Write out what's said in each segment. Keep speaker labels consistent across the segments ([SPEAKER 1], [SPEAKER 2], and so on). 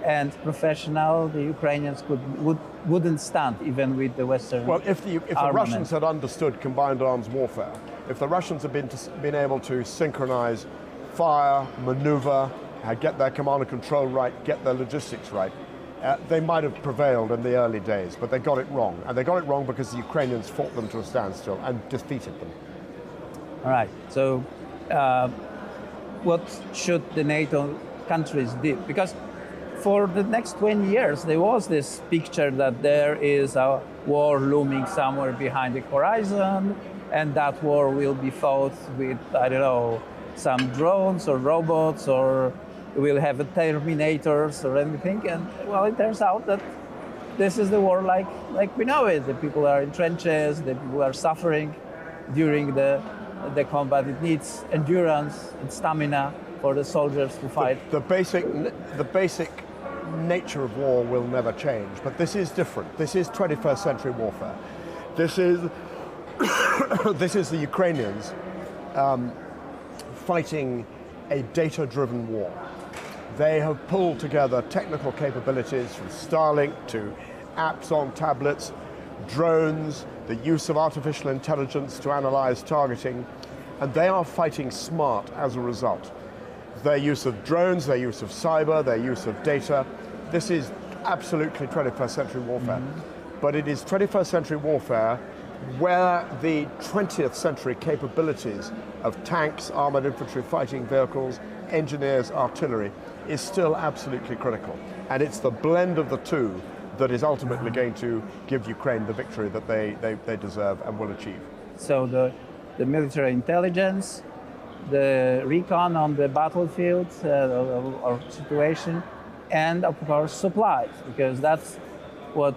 [SPEAKER 1] and professional, the Ukrainians wouldn't stand even with the Western
[SPEAKER 2] Well, if the
[SPEAKER 1] armament.
[SPEAKER 2] Russians had understood combined arms warfare, if the Russians had been able to synchronize fire, maneuver, get their command and control right, get their logistics right, they might have prevailed in the early days, but they got it wrong. And they got it wrong because the Ukrainians fought them to a standstill and defeated them.
[SPEAKER 1] All right, so what should the NATO countries do? Because for the next 20 years, there was this picture that there is a war looming somewhere behind the horizon, and that war will be fought with, I don't know, some drones or robots, or we'll have terminators or anything. And well, it turns out that this is the war like we know it. The people are in trenches, the people are suffering during the combat. It needs endurance and stamina for the soldiers to fight.
[SPEAKER 2] The basic nature of war will never change, but this is different. This is 21st century warfare. This is this is the Ukrainians fighting a data-driven war. They have pulled together technical capabilities from Starlink to apps on tablets, drones, the use of artificial intelligence to analyze targeting, and they are fighting smart as a result. Their use of drones, their use of cyber, their use of data, this is absolutely 21st century warfare. But it is 21st century warfare where the 20th century capabilities of tanks, armored infantry, fighting vehicles, engineers, artillery is still absolutely critical. And it's the blend of the two that is ultimately going to give Ukraine the victory that they deserve and will achieve.
[SPEAKER 1] So the military intelligence, the recon on the battlefield or situation, and of course supplies, because that's what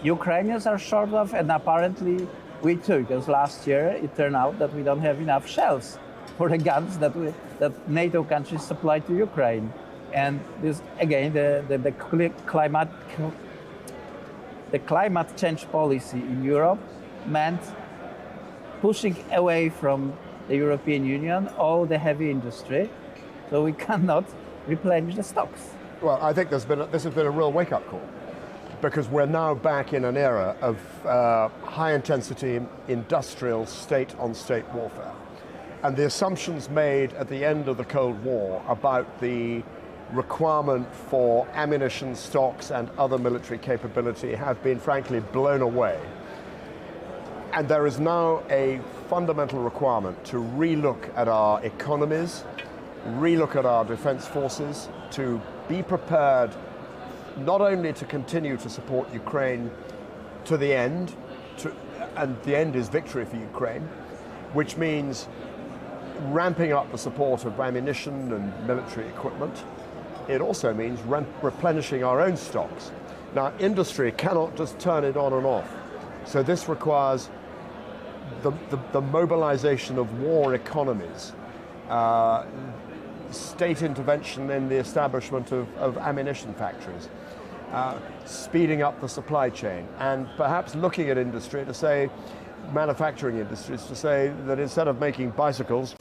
[SPEAKER 1] Ukrainians are short of, and apparently we too, because last year it turned out that we don't have enough shells for the guns that NATO countries supply to Ukraine. And this again, the climate change policy in Europe meant pushing away from the European Union all the heavy industry, so we cannot replenish the stocks.
[SPEAKER 2] Well, I think this has been a real wake-up call, because we're now back in an era of high-intensity industrial state-on-state warfare. And the assumptions made at the end of the Cold War about the requirement for ammunition stocks and other military capability have been frankly blown away. And there is now a fundamental requirement to relook at our economies, relook at our defense forces, to be prepared not only to continue to support Ukraine to the end, and the end is victory for Ukraine, which means ramping up the support of ammunition and military equipment. It also means replenishing our own stocks. Now, industry cannot just turn it on and off. So this requires the mobilization of war economies, state intervention in the establishment of ammunition factories, speeding up the supply chain, and perhaps looking at industry to say, manufacturing industries, to say that instead of making bicycles,